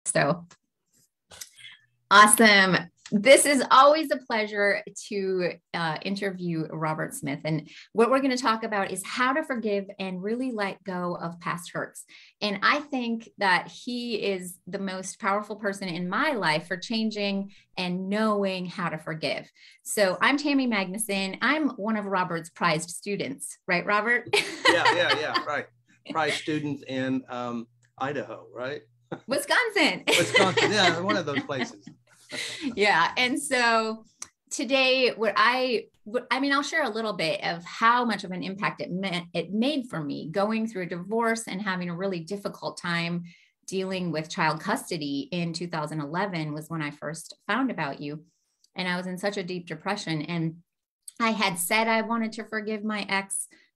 So awesome. This is always a pleasure to interview Robert Smith. And what we're going to talk about is how to forgive and really let go of past hurts. And I think that he is the most powerful person in my life for changing and knowing how to forgive. So I'm Tammy Magnuson. I'm one of Robert's prized students, right, Robert? Yeah, right. Prized student in Idaho, right? Wisconsin. Wisconsin, yeah, one of those places. Yeah. And so today, I'll share a little bit of how much of an impact it made for me going through a divorce and having a really difficult time dealing with child custody in 2011 was when I first found about you. And I was in such a deep depression. And I had said I wanted to forgive my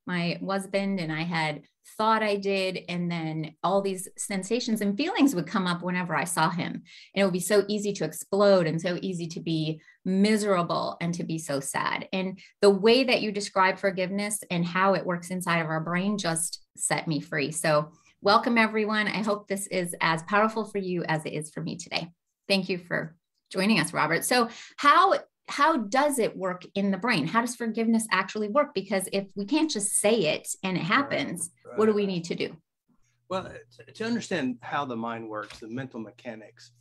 husband, and I had thought I did. And then all these sensations and feelings would come up whenever I saw him. And it would be so easy to explode and so easy to be miserable and to be so sad. And the way that you describe forgiveness and how it works inside of our brain just set me free. So welcome, everyone. I hope this is as powerful for you as it is for me today. Thank you for joining us, Robert. So how does it work in the brain? How does forgiveness actually work? Because if we can't just say it and it happens, right. What do we need to do? Well, to understand how the mind works, the mental mechanics,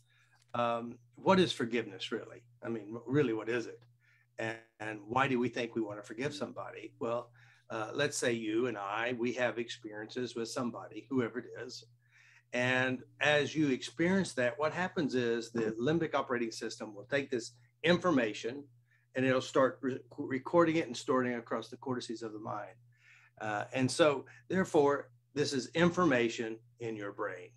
what is forgiveness really? I mean, really, what is it? And why do we think we want to forgive somebody? Well, let's say you and we have experiences with somebody, whoever it is. And as you experience that, what happens is the limbic operating system will take this information and it'll start recording it and storing it across the cortices of the mind. And so therefore, this is information in your brain.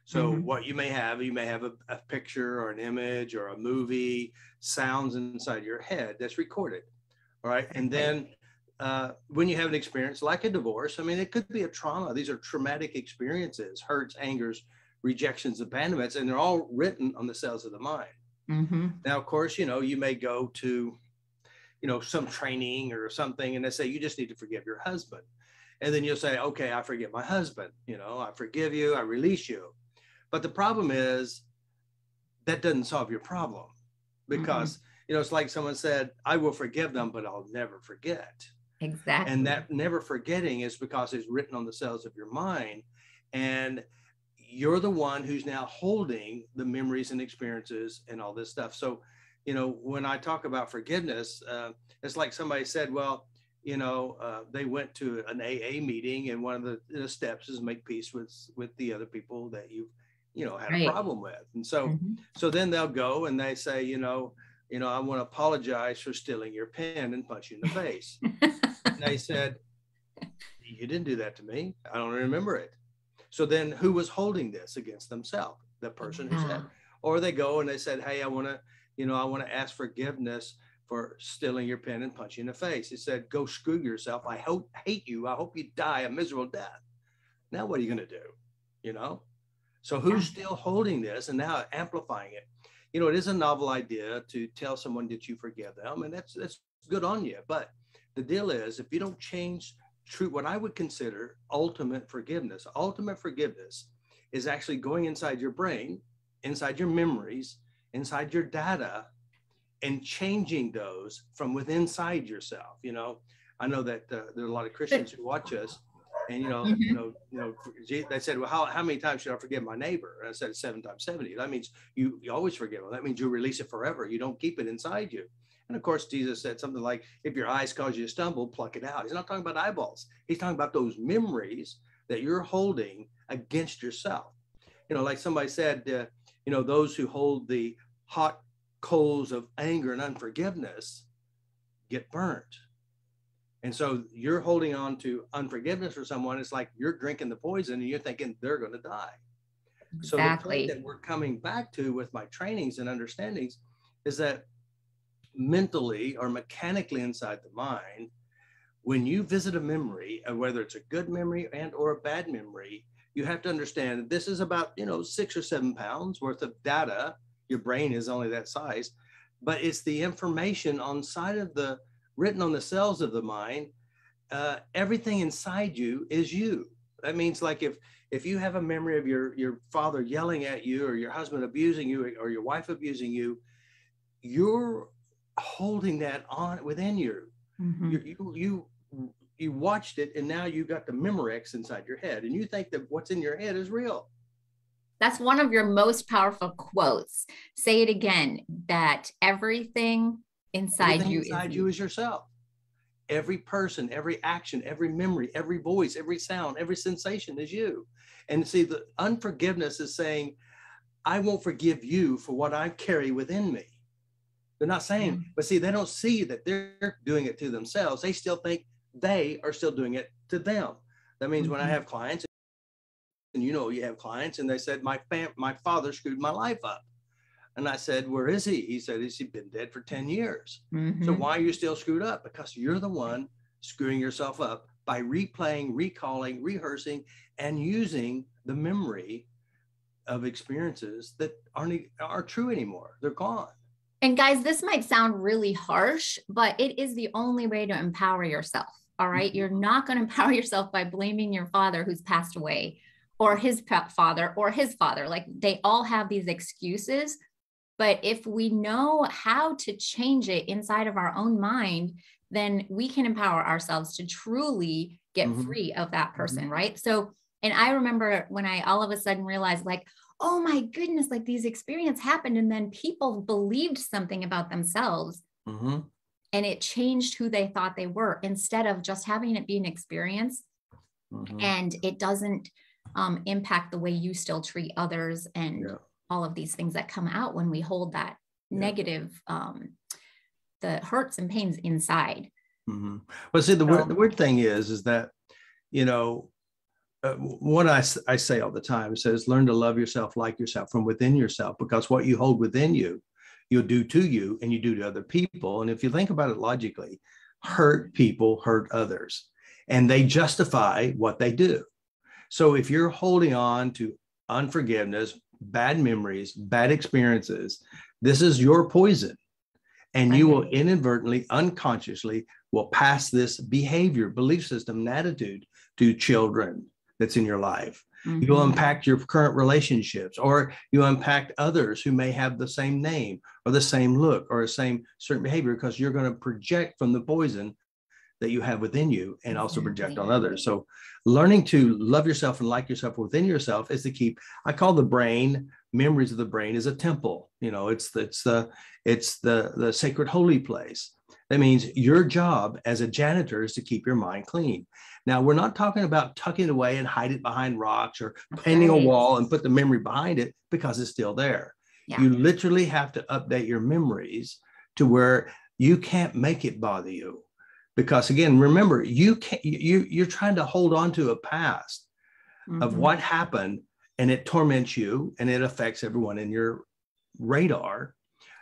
So what you may have a picture or an image or a movie, sounds inside your head that's recorded. All right. And then when you have an experience like a divorce, I mean, it could be a trauma. These are traumatic experiences, hurts, angers, rejections, abandonments, and they're all written on the cells of the mind. Now, of course, you may go to, some training or something, and they say, you just need to forgive your husband. And then you'll say, okay, I forgive my husband. I forgive you, I release you. But the problem is that doesn't solve your problem because, it's like someone said, I will forgive them, but I'll never forget. Exactly. And that never forgetting is because it's written on the cells of your mind. And you're the one who's now holding the memories and experiences and all this stuff. So, when I talk about forgiveness, it's like somebody said, well, they went to an AA meeting and one of the steps is make peace with the other people that you've, had a problem with. And so, so then they'll go and they say, I want to apologize for stealing your pen and punch you in the face. And they said, you didn't do that to me. I don't remember it. So then who was holding this against themselves? The person who said, or they go and they said, hey, I want to ask forgiveness for stealing your pen and punching you in the face. He said, go screw yourself. I hate you. I hope you die a miserable death. Now, what are you going to do? So who's still holding this and now amplifying it? It is a novel idea to tell someone that you forgive them, and that's good on you. But the deal is, if you don't change what I would consider ultimate forgiveness is actually going inside your brain, inside your memories, inside your data, and changing those from within inside yourself. I know that there are a lot of Christians who watch us, and they said, well, how many times should I forgive my neighbor? And I said 7 times 70. That means you always forgive them. That means you release it forever. You don't keep it inside you. And of course, Jesus said something like, if your eyes cause you to stumble, pluck it out. He's not talking about eyeballs. He's talking about those memories that you're holding against yourself. Like somebody said, those who hold the hot coals of anger and unforgiveness get burnt. And so you're holding on to unforgiveness for someone. It's like you're drinking the poison and you're thinking they're going to die. Exactly. So the point that we're coming back to with my trainings and understandings is that mentally or mechanically inside the mind, when you visit a memory, whether it's a good memory and or a bad memory, you have to understand that this is about 6 or 7 pounds worth of data. Your brain is only that size, but it's the information written on the cells of the mind. Everything inside you is you. That means, like, if if you have a memory of your father yelling at you, or your husband abusing you, or your wife abusing you, you're holding that on within you. Mm-hmm. You watched it, and now you got the Memorex inside your head, and you think that what's in your head is real. That's one of your most powerful quotes. Say it again, that everything inside you is yourself. Every person, every action, every memory, every voice, every sound, every sensation is you. And see, the unforgiveness is saying, I won't forgive you for what I carry within me. They're not saying, but see, they don't see that they're doing it to themselves. They still think they are still doing it to them. That means when I have clients, and you have clients, and they said, my father screwed my life up. And I said, where is he? He said, he's been dead for 10 years. So why are you still screwed up? Because you're the one screwing yourself up by replaying, recalling, rehearsing, and using the memory of experiences that aren't true anymore. They're gone. And guys, this might sound really harsh, but it is the only way to empower yourself. All right. You're not going to empower yourself by blaming your father who's passed away, or his father, or his father. Like, they all have these excuses. But if we know how to change it inside of our own mind, then we can empower ourselves to truly get free of that person. Right. So, and I remember when I all of a sudden realized, like, oh my goodness, like these experiences happened, and then people believed something about themselves, and it changed who they thought they were, instead of just having it be an experience. And it doesn't impact the way you still treat others, and all of these things that come out when we hold that negative, the hurts and pains inside. Well, see, the weird thing is that, what I say all the time, says, learn to love yourself, like yourself, from within yourself, because what you hold within you, you'll do to you, and you do to other people. And if you think about it logically, hurt people hurt others, and they justify what they do. So if you're holding on to unforgiveness, bad memories, bad experiences, this is your poison. And you will inadvertently, unconsciously, will pass this behavior, belief system, and attitude to children that's in your life. You'll impact your current relationships, or you impact others who may have the same name, or the same look, or the same certain behavior, because you're going to project from the poison that you have within you, and also project on others. So learning to love yourself and like yourself within yourself is the key. I call the brain, memories of the brain, is a temple. It's the sacred holy place. That means your job as a janitor is to keep your mind clean. Now, we're not talking about tucking it away and hide it behind rocks, or painting a wall and put the memory behind it, because it's still there. You literally have to update your memories to where you can't make it bother you. Because again, remember, you're trying to hold on to a past of what happened, and it torments you, and it affects everyone in your radar.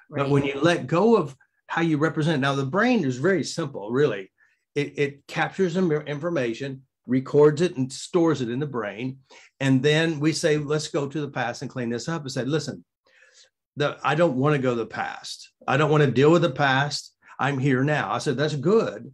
But when you let go of how you represent, now the brain is very simple, really. It captures information, records it, and stores it in the brain. And then we say, let's go to the past and clean this up, and say, listen, I don't want to go to the past. I don't want to deal with the past. I'm here now. I said, that's good.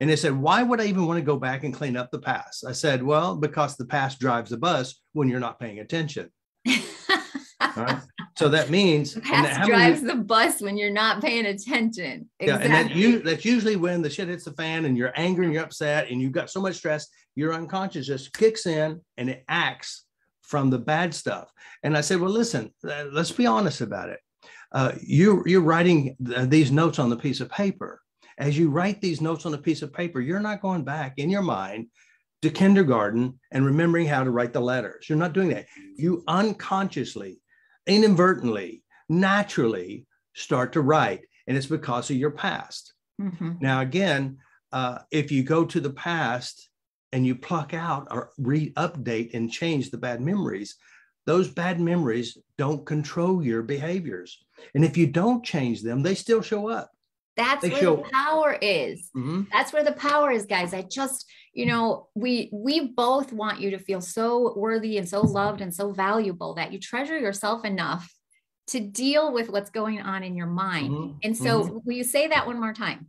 And they said, why would I even want to go back and clean up the past? I said, well, because the past drives the bus when you're not paying attention. All right. So that means the past drives the bus when you're not paying attention. Exactly. Yeah, and that's usually when the shit hits the fan, and you're angry, and you're upset, and you've got so much stress, your unconscious just kicks in, and it acts from the bad stuff. And I said, well, listen, let's be honest about it. You're writing these notes on the piece of paper. As you write these notes on a piece of paper, you're not going back in your mind to kindergarten and remembering how to write the letters. You're not doing that. You unconsciously, inadvertently, naturally start to write, and it's because of your past. Now, again, if you go to the past and you pluck out or update and change the bad memories, those bad memories don't control your behaviors. And if you don't change them, they still show up. That's where the power is. That's where the power is, guys. I just, we both want you to feel so worthy and so loved and so valuable that you treasure yourself enough to deal with what's going on in your mind. And so will you say that one more time?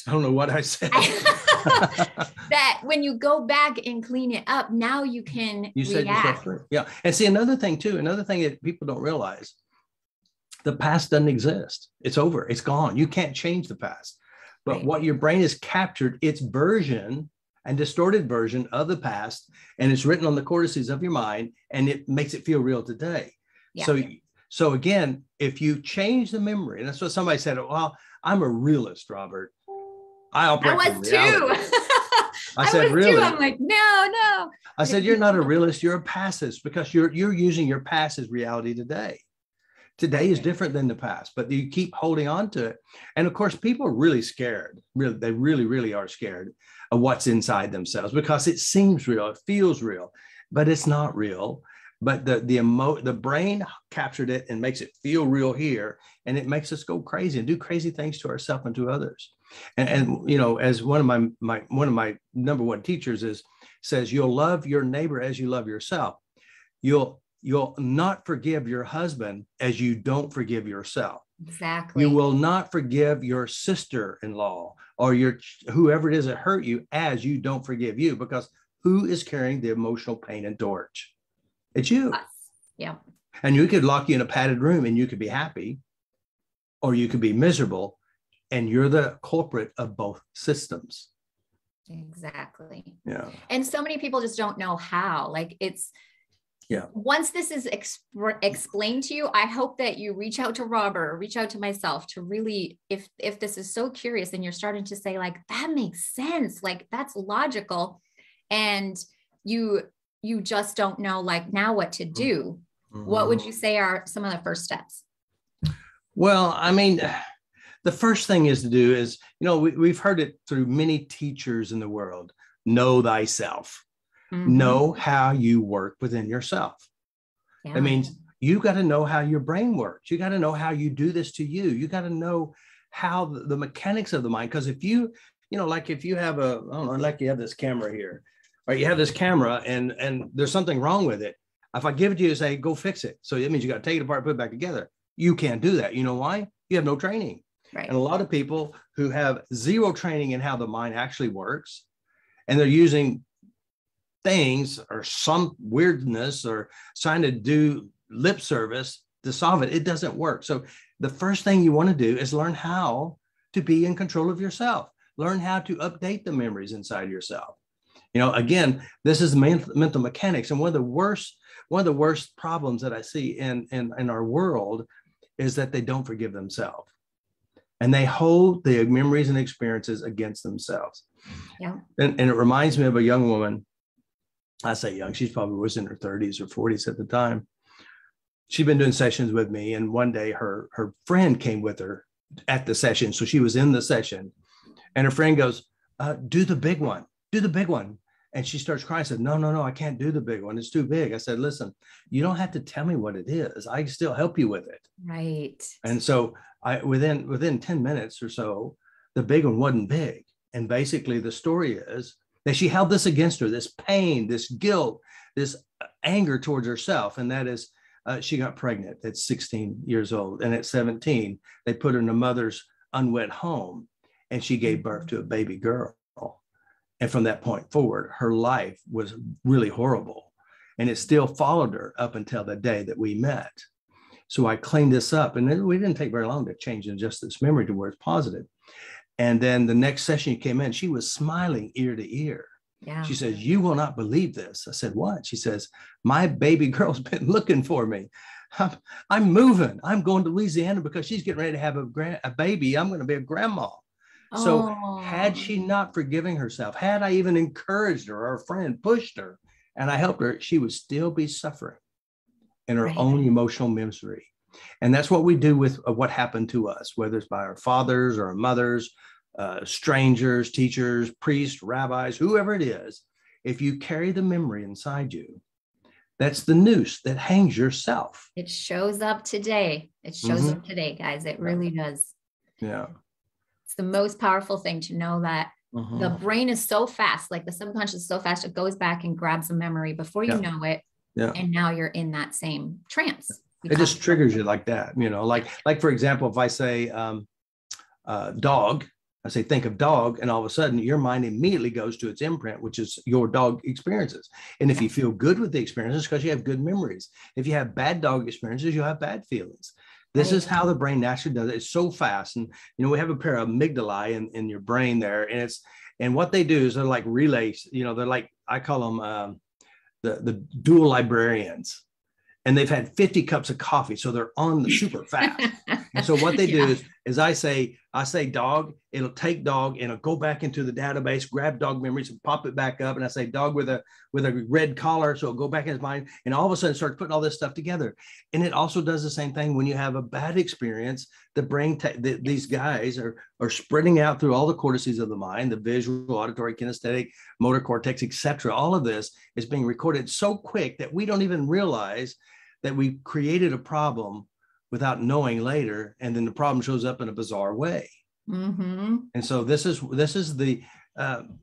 I don't know what I said. that when you go back and clean it up, now you can said yourself free. Yeah. And see, another thing that people don't realize, the past doesn't exist. It's over. It's gone. You can't change the past. But what your brain has captured, its version and distorted version of the past, and it's written on the cortices of your mind, and it makes it feel real today. Yeah. So again, if you change the memory, and that's what somebody said, well, I'm a realist, Robert. I was too. I said, really? I'm like, no. I said, you're not a realist. You're a pacifist, because you're using your past as reality today. Today is different than the past, but you keep holding on to it. And of course, people are really scared. They really are scared of what's inside themselves, because it seems real. It feels real, but it's not real. But the brain captured it and makes it feel real here. And it makes us go crazy and do crazy things to ourselves and to others. And you know, as one of my number one teachers says, you'll love your neighbor as you love yourself. You'll not forgive your husband as you don't forgive yourself. Exactly. You will not forgive your sister-in-law or whoever it is that hurt you as you don't forgive you, because who is carrying the emotional pain and torch? It's you. Us. Yeah. And you could lock you in a padded room and you could be happy, or you could be miserable, and you're the culprit of both systems. Exactly. Yeah. And so many people just don't know how. Like, it's, once this is explained to you, I hope that you reach out to Robert or reach out to myself to really, if this is so curious and you're starting to say, like, that makes sense, like, that's logical, and you just don't know, like, now what to do. Mm-hmm. What would you say are some of the first steps? Well, I mean, the first thing is to do is, you know, we've heard it through many teachers in the world: know thyself. Mm-hmm. Know how you work within yourself. Yeah. That means you got to know how your brain works. You got to know how you do this to you. You got to know how the mechanics of the mind. Because if you know, like if you have like you have this camera here, or you have this camera and there's something wrong with it. If I give it to you and say, go fix it. So that means you got to take it apart, put it back together. You can't do that. You know why? You have no training. Right. And a lot of people who have zero training in how the mind actually works, and they're using things or some weirdness or trying to do lip service to solve it, it doesn't work. So the first thing you want to do is learn how to be in control of yourself. Learn how to update the memories inside yourself. You know, again, this is mental mechanics. And one of the worst problems that I see in our world is that they don't forgive themselves. And they hold the memories and experiences against themselves. Yeah. And it reminds me of a young woman. I say young, she probably was in her 30s or 40s at the time. She'd been doing sessions with me. And one day her friend came with her at the session. So she was in the session. And her friend goes, do the big one. Do the big one. And she starts crying. I said, no, I can't do the big one. It's too big. I said, listen, you don't have to tell me what it is. I can still help you with it. Right. And so within 10 minutes or so, the big one wasn't big. And basically the story is that she held this against her, this pain, this guilt, this anger towards herself. And that is, she got pregnant at 16 years old. And at 17, they put her in a mother's unwed home, and she gave birth to a baby girl. And from that point forward, her life was really horrible. And it still followed her up until the day that we met. So I cleaned this up, and then we didn't take very long to change just this memory to where it's positive. And then the next session she came in, she was smiling ear to ear. Yeah. She says, you will not believe this. I said, what? She says, my baby girl's been looking for me. I'm moving. I'm going to Louisiana because she's getting ready to have a baby. I'm going to be a grandma. So had she not forgiven herself, had I even encouraged her, or a friend pushed her, and I helped her, she would still be suffering in her own emotional misery. And that's what we do with what happened to us, whether it's by our fathers or our mothers, strangers, teachers, priests, rabbis, whoever it is. If you carry the memory inside you, that's the noose that hangs yourself. It shows up today. It shows up today, guys. It really does. Yeah. It's the most powerful thing to know that the brain is so fast, like the subconscious is so fast, it goes back and grabs a memory before you know it. Yeah. And now you're in that same trance. It just triggers you like that, you know, like for example, if I say dog, I say, think of dog, and all of a sudden your mind immediately goes to its imprint, which is your dog experiences. And if you feel good with the experiences, because you have good memories. If you have bad dog experiences, you'll have bad feelings. This is how the brain naturally does it. It's so fast. And, we have a pair of amygdalae in your brain there. And what they do is they're like relays, they're like, I call them the dual librarians. And they've had 50 cups of coffee, so they're on the super fast. And so what they do is I say dog, it'll take dog and it'll go back into the database, grab dog memories and pop it back up. And I say dog with a red collar, so it'll go back in his mind. And all of a sudden start putting all this stuff together. And it also does the same thing when you have a bad experience. The brain, these guys are spreading out through all the cortices of the mind, the visual, auditory, kinesthetic, motor cortex, etc. All of this is being recorded so quick that we don't even realize that we created a problem without knowing later, and then the problem shows up in a bizarre way. Mm-hmm. And so this is the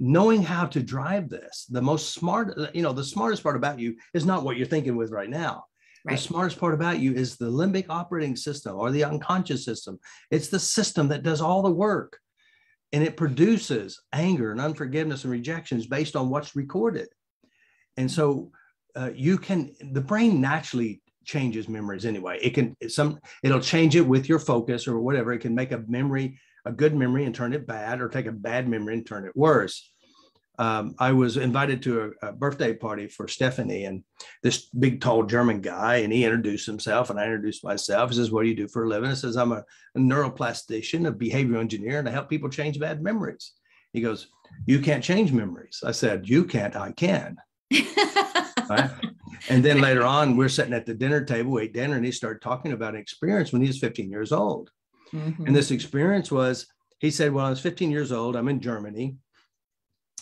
knowing how to drive this. The smartest part about you is not what you're thinking with right now. Right. The smartest part about you is the limbic operating system, or the unconscious system. It's the system that does all the work, and it produces anger and unforgiveness and rejections based on what's recorded. And so the brain naturally changes memories anyway. It'll change it with your focus or whatever. It can make a good memory and turn it bad, or take a bad memory and turn it worse. I was invited to a birthday party for Stephanie, and this big, tall German guy, and he introduced himself and I introduced myself. He says, "What do you do for a living?" I says, "I'm a neuroplastician, a behavioral engineer, and I help people change bad memories." He goes, "You can't change memories." I said, "You can't, I can." Right? And then later on, we're sitting at the dinner table, we ate dinner, and he started talking about an experience when he was 15 years old. Mm-hmm. And this experience was, he said, "Well, I was 15 years old. I'm in Germany.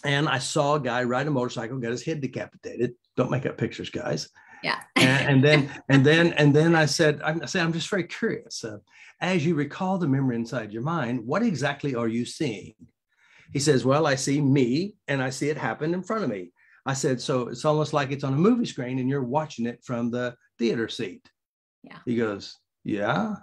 And I saw a guy ride a motorcycle, got his head decapitated." Don't make up pictures, guys. Yeah. and then I said, I'm just very curious. As you recall the memory inside your mind, what exactly are you seeing? He says, "Well, I see me, and I see it happen in front of me." I said, "So it's almost like it's on a movie screen and you're watching it from the theater seat." Yeah. He goes, "Yeah."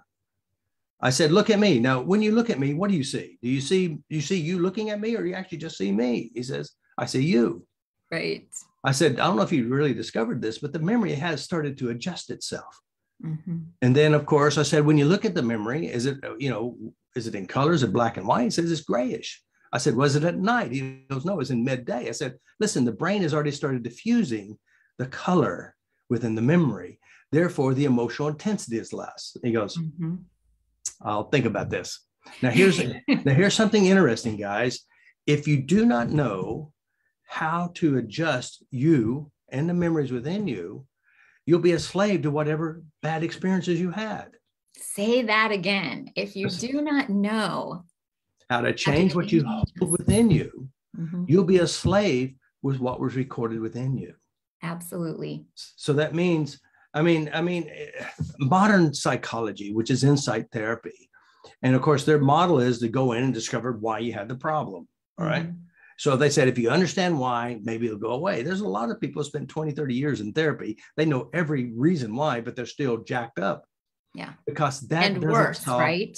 I said, "Look at me. Now, when you look at me, what do you see? Do you see you looking at me, or you actually just see me?" He says, "I see you." Right. I said, "I don't know if you really discovered this, but the memory has started to adjust itself." Mm-hmm. And then, of course, I said, "When you look at the memory, is it in color? Is it black and white?" He says, "It's grayish." I said, "Was it at night?" He goes, "No, it was in midday." I said, "Listen, the brain has already started diffusing the color within the memory. Therefore, the emotional intensity is less." He goes, mm-hmm. "I'll think about this." Now, here's something interesting, guys. If you do not know how to adjust you and the memories within you, you'll be a slave to whatever bad experiences you had. Say that again. If you do not know how to change what you hold within you, mm-hmm. you'll be a slave with what was recorded within you. Absolutely. So that means, modern psychology, which is insight therapy. And of course, their model is to go in and discover why you had the problem. All mm-hmm. right. So they said, if you understand why, maybe it'll go away. There's a lot of people who spend 20, 30 years in therapy. They know every reason why, but they're still jacked up. Yeah. Because that and worse, solve, right?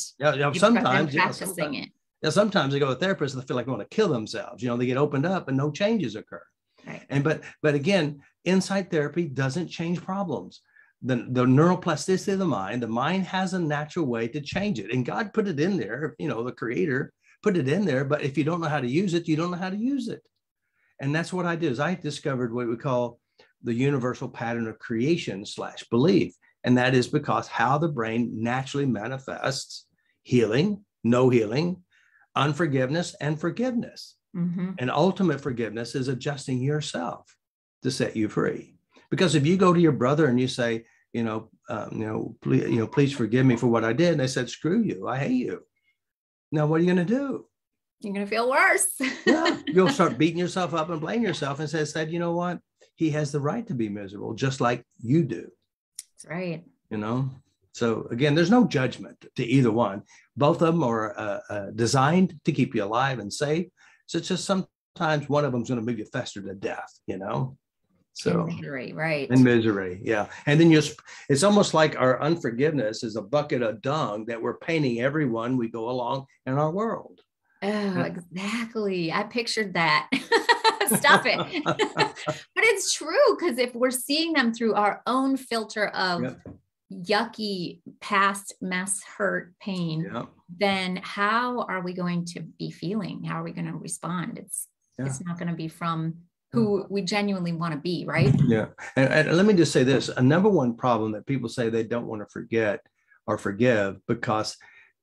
Sometimes practicing it. Yeah, sometimes they go to therapists and they feel like they want to kill themselves. They get opened up and no changes occur. Right. And but again, insight therapy doesn't change problems. The neuroplasticity of the mind has a natural way to change it. And God put it in there, the creator put it in there. But if you don't know how to use it, you don't know how to use it. And that's what I did, is I discovered what we call the universal pattern of creation / belief. And that is because how the brain naturally manifests healing, no healing, unforgiveness, and forgiveness. Mm-hmm. And ultimate forgiveness is adjusting yourself to set you free. Because if you go to your brother and you say, please forgive me for what I did, and they said, "Screw you, I hate you." Now, what are you going to do? You're going to feel worse. Yeah, you'll start beating yourself up and blame yourself, and said, "You know what? He has the right to be miserable, just like you do." That's right. So again, there's no judgment to either one. Both of them are designed to keep you alive and safe. So it's just sometimes one of them is going to make you fester to death, So in misery, right? In misery, yeah. And then it's almost like our unforgiveness is a bucket of dung that we're painting everyone we go along in our world. Oh, exactly. I pictured that. Stop it. But it's true, because if we're seeing them through our own filter of Yep. yucky past mess, hurt, pain, Yep. then how are we going to be feeling? How are we going to respond? It's not going to be from who we genuinely want to be, right? Yeah. And let me just say this, a number one problem that people say they don't want to forget or forgive because,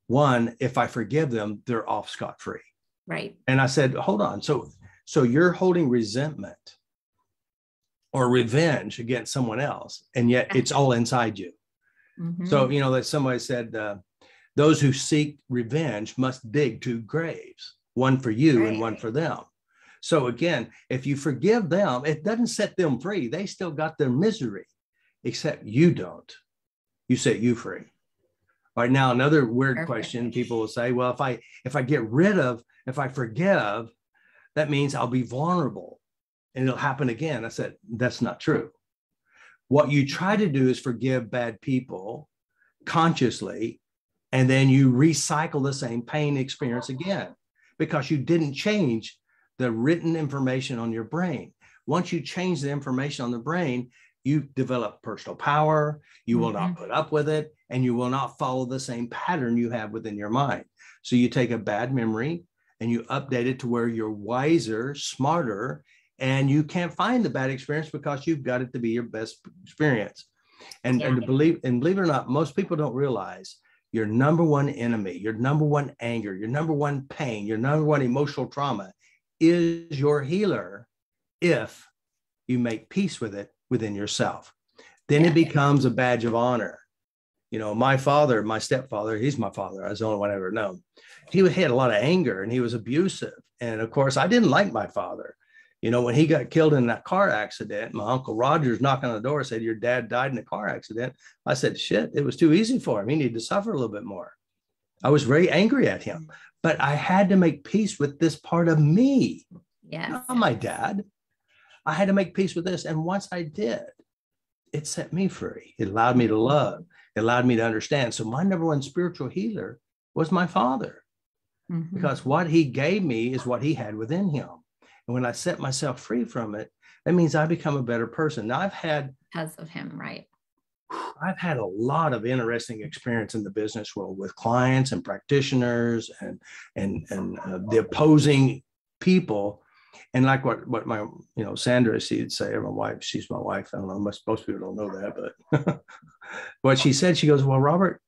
one, if I forgive them, they're off scot-free. Right. And I said, hold on. So you're holding resentment or revenge against someone else, and yet it's all inside you. Mm-hmm. So, that somebody said, those who seek revenge must dig 2 graves, one for you and one for them. So again, if you forgive them, it doesn't set them free. They still got their misery, except you don't. You set you free. All right, now another weird question. People will say, well, if I forgive, that means I'll be vulnerable and it'll happen again. I said, that's not true. What you try to do is forgive bad people consciously, and then you recycle the same pain experience again because you didn't change the written information on your brain. Once you change the information on the brain, you develop personal power, you will not put up with it, and you will not follow the same pattern you have within your mind. So you take a bad memory and you update it to where you're wiser, smarter, and you can't find the bad experience because you've got it to be your best experience. And believe it or not, most people don't realize your number one enemy, your number one anger, your number one pain, your number one emotional trauma is your healer if you make peace with it within yourself. Then it becomes a badge of honor. My father, my stepfather, he's my father. I was the only one I ever known. He had a lot of anger and he was abusive. And of course, I didn't like my father. When he got killed in that car accident, my Uncle Roger's knocking on the door, said, your dad died in a car accident. I said, shit, it was too easy for him. He needed to suffer a little bit more. I was very angry at him, but I had to make peace with this part of me. Not my dad. I had to make peace with this. And once I did, it set me free. It allowed me to love. It allowed me to understand. So my number one spiritual healer was my father, because what he gave me is what he had within him. And when I set myself free from it, that means I become a better person. Now because of him, right? I've had a lot of interesting experience in the business world with clients and practitioners and the opposing people. And like what my, Sandra, she'd say, or my wife, she's my wife. I don't know, most people don't know that, but what she said, she goes, well, Robert,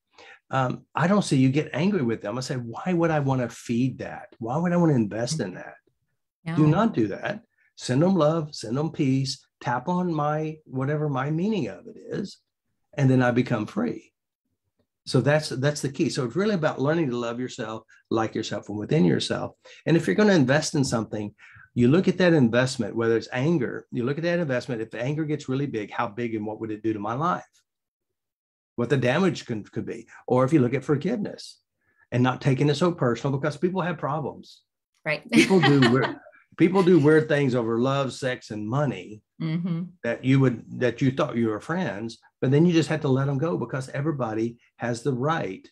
I don't see you get angry with them. I said, why would I want to feed that? Why would I want to invest in that? No. Do not do that. Send them love, send them peace, tap on whatever my meaning of it is, and then I become free. So that's the key. So it's really about learning to love yourself, like yourself from within yourself. And if you're going to invest in something, you look at that investment, whether it's anger, you look at that investment. If the anger gets really big, how big and what would it do to my life? What the damage could be. Or if you look at forgiveness and not taking it so personal, because people have problems. Right. People do weird things over love, sex, and money that you thought you were friends, but then you just have to let them go, because everybody has the right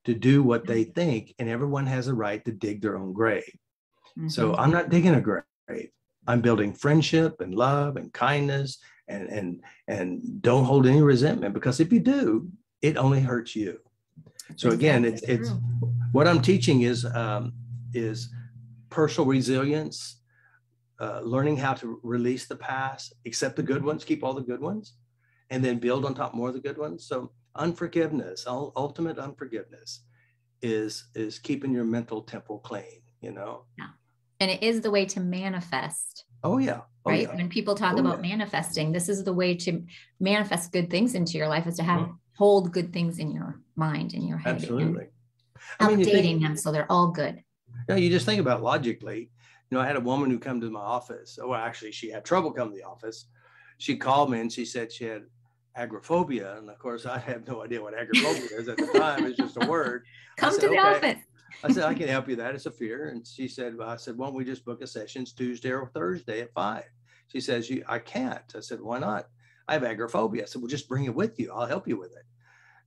to do what they think, and everyone has a right to dig their own grave. So I'm not digging a grave. I'm building friendship and love and kindness, and don't hold any resentment, because if you do, it only hurts you. So again, it's what I'm teaching is personal resilience, learning how to release the past, accept the good ones, keep all the good ones, and then build on top more of the good ones. So unforgiveness, ultimate unforgiveness is keeping your mental temple clean, Yeah. And it is the way to manifest. Oh, yeah. Right. Yeah. When people talk about manifesting, this is the way to manifest good things into your life, is to hold good things in your mind, in your head. Absolutely. Updating them so they're all good. You just think about logically. I had a woman who come to my office. Well, actually, she had trouble coming to the office. She called me and she said she had agoraphobia. And of course, I have no idea what agoraphobia is at the time. It's just a word. Come to the office. I said, I can help you. That it's a fear. And she said, I said, why don't we just book a sessions Tuesday or Thursday at 5? She says, I can't. I said, why not? I have agoraphobia. I said, well, just bring it with you. I'll help you with it.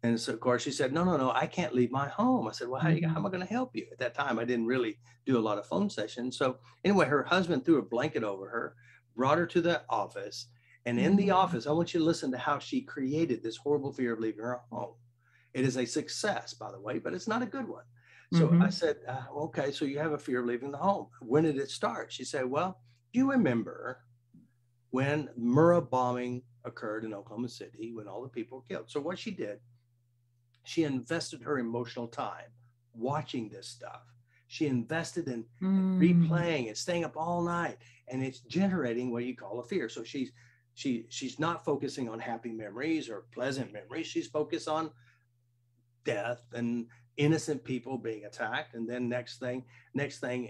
And so, of course, she said, no, I can't leave my home. I said, well, how am I going to help you? At that time, I didn't really do a lot of phone sessions. So anyway, her husband threw a blanket over her, brought her to the office. And in the office, I want you to listen to how she created this horrible fear of leaving her home. It is a success, by the way, but it's not a good one. So I said, okay, so you have a fear of leaving the home. When did it start? She said, well, do you remember when Murrah bombing occurred in Oklahoma City, when all the people were killed? So what she did, she invested her emotional time watching this stuff. She invested in replaying it, staying up all night, and it's generating what you call a fear. So she's not focusing on happy memories or pleasant memories. She's focused on death and innocent people being attacked. And then next thing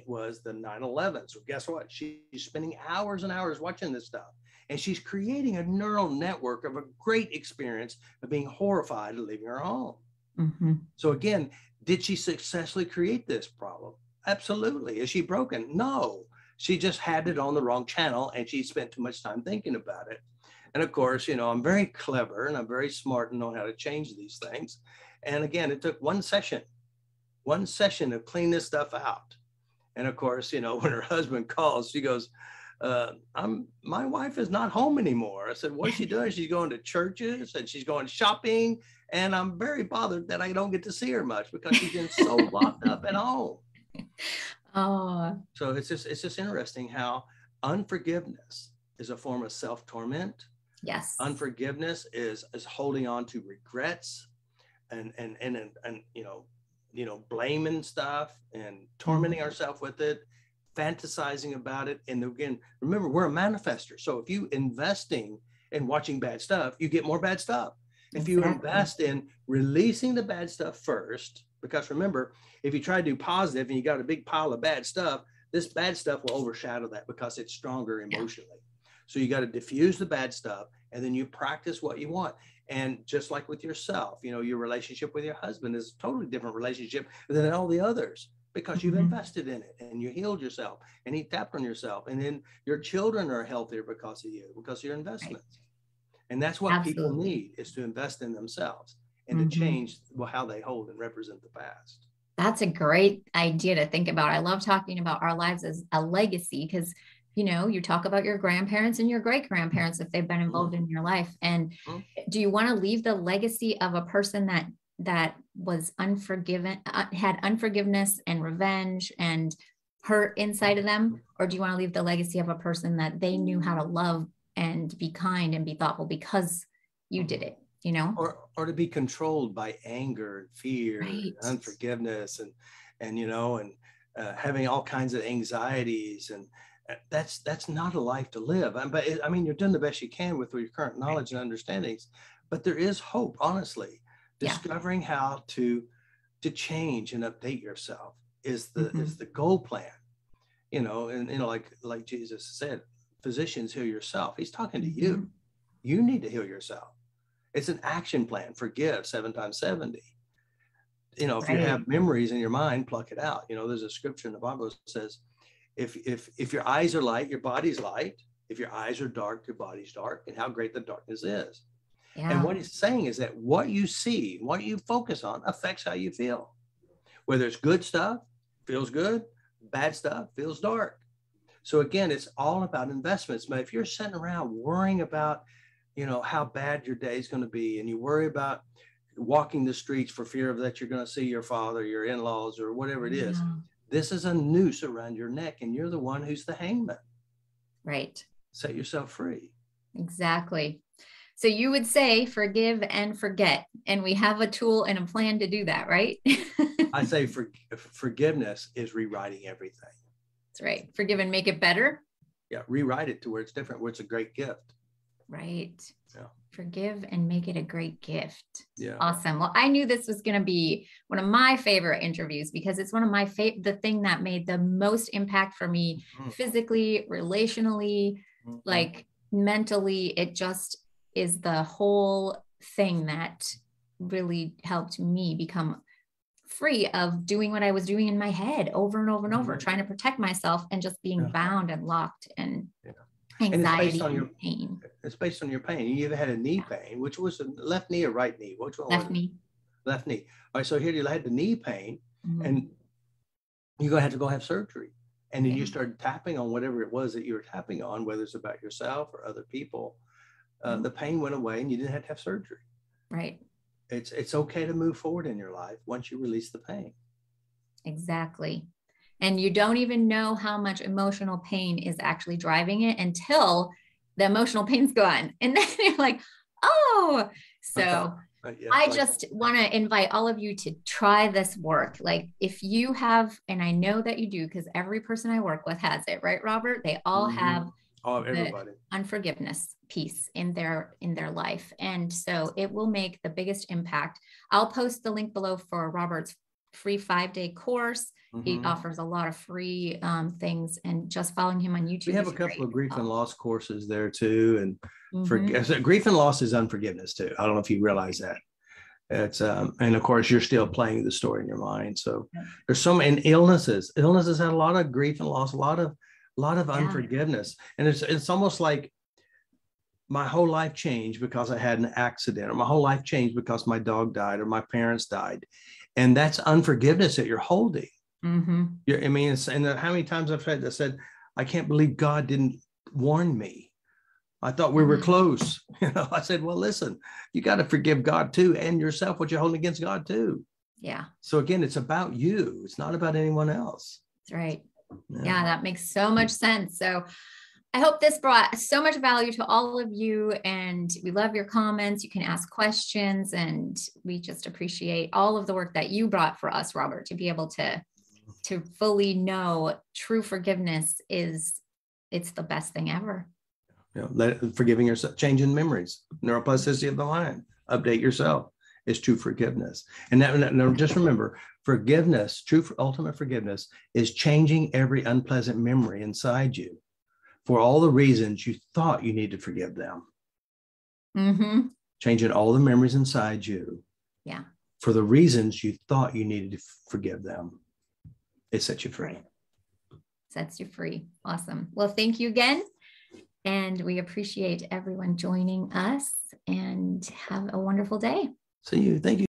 was the 9/11. So guess what? She's spending hours and hours watching this stuff. And she's creating a neural network of a great experience of being horrified of leaving her home. So again, did she successfully create this problem? Absolutely. Is she broken? No. She just had it on the wrong channel and she spent too much time thinking about it. And of course, I'm very clever and I'm very smart and know how to change these things. And again, it took one session to clean this stuff out. And of course, when her husband calls, she goes, my wife is not home anymore. I said, what's she doing? She's going to churches and she's going shopping. And I'm very bothered that I don't get to see her much because she's been so locked up at home. Oh, so it's just interesting how unforgiveness is a form of self-torment. Yes. Unforgiveness is holding on to regrets and blaming stuff and tormenting ourselves with it, fantasizing about it. And again, remember, we're a manifester. So if you investing in watching bad stuff, you get more bad stuff. If you invest in releasing the bad stuff first, because remember, if you try to do positive and you got a big pile of bad stuff, this bad stuff will overshadow that because it's stronger emotionally. So you got to diffuse the bad stuff and then you practice what you want. And just like with yourself, your relationship with your husband is a totally different relationship than all the others because you've invested in it and you healed yourself and he tapped on yourself. And then your children are healthier because of you, because of your investments. Right. And that's what people need, is to invest in themselves and to change how they hold and represent the past. That's a great idea to think about. I love talking about our lives as a legacy because, you talk about your grandparents and your great grandparents if they've been involved in your life. And do you want to leave the legacy of a person that was unforgiven, had unforgiveness and revenge and hurt inside of them? Or do you want to leave the legacy of a person that they knew how to love and be kind and be thoughtful because you did it, or to be controlled by anger and fear, right. and unforgiveness and having all kinds of anxieties. And that's not a life to live. But you're doing the best you can with your current knowledge and understandings, but there is hope, honestly. Discovering how to change and update yourself is the goal plan, like Jesus said, physicians, heal yourself. He's talking to you. You need to heal yourself. It's an action plan. Forgive 7 times 70. If you have memories in your mind, pluck it out. There's a scripture in the Bible that says, if your eyes are light, your body's light. If your eyes are dark, your body's dark. And how great the darkness is. Yeah. And what he's saying is that what you see, what you focus on affects how you feel. Whether it's good stuff, feels good, bad stuff, feels dark. So again, it's all about investments. But if you're sitting around worrying about, how bad your day is going to be, and you worry about walking the streets for fear of that you're going to see your father, your in-laws, or whatever it is, this is a noose around your neck, and you're the one who's the hangman. Right. Set yourself free. Exactly. So you would say forgive and forget, and we have a tool and a plan to do that, right? I say forgiveness is rewriting everything. That's right. Forgive and make it better. Yeah. Rewrite it to where it's different, where it's a great gift. Right. Yeah. Forgive and make it a great gift. Yeah. Awesome. Well, I knew this was going to be one of my favorite interviews because it's one of my the thing that made the most impact for me physically, relationally, like mentally. It just is the whole thing that really helped me become free of doing what I was doing in my head over and over and over, trying to protect myself and just being bound and locked. And And it's Anxiety based on your and pain. it's based on your pain. You ever had a knee pain, which was a left knee or right knee? Which one was Left it? knee. Left knee. All right. So here you had the knee pain, Mhm. and you're gonna have to go have surgery. And then Yeah. you started tapping on whatever it was that you were tapping on, whether it's about yourself or other people. The pain went away, and you didn't have to have surgery. Right. It's okay to move forward in your life once you release the pain. Exactly. And you don't even know how much emotional pain is actually driving it until the emotional pain's gone. And then you're like, oh, so Yeah, I just want to invite all of you to try this work. Like if you have, and I know that you do, because every person I work with has it, right, Robert? They all have everybody unforgiveness piece in their life. And so it will make the biggest impact. I'll post the link below for Robert's free 5-day course. He offers a lot of free things, and just following him on YouTube. We have a couple of grief and loss courses there too. And grief and loss is unforgiveness too. I don't know if you realize that. It's and of course you're still playing the story in your mind. So there's so many illnesses. Illnesses had a lot of grief and loss, a lot of unforgiveness. And it's almost like my whole life changed because I had an accident, or my whole life changed because my dog died or my parents died. And that's unforgiveness that you're holding. I mean, and how many times I've said, I can't believe God didn't warn me. I thought we were close. I said, well, listen, you got to forgive God too, and yourself, what you're holding against God too. Yeah. So again, it's about you. It's not about anyone else. That's right. Yeah, that makes so much sense. So I hope this brought so much value to all of you, and we love your comments. You can ask questions, and we just appreciate all of the work that you brought for us, Robert, to be able to fully know true forgiveness it's the best thing ever. Forgiving yourself, changing memories, neuroplasticity of the mind, update yourself is true forgiveness. And now just remember, forgiveness, ultimate forgiveness is changing every unpleasant memory inside you for all the reasons you thought you needed to forgive them. Changing all the memories inside you for the reasons you thought you needed to forgive them. It sets you free. Sets you free. Awesome. Well, thank you again. And we appreciate everyone joining us, and have a wonderful day. See you. Thank you.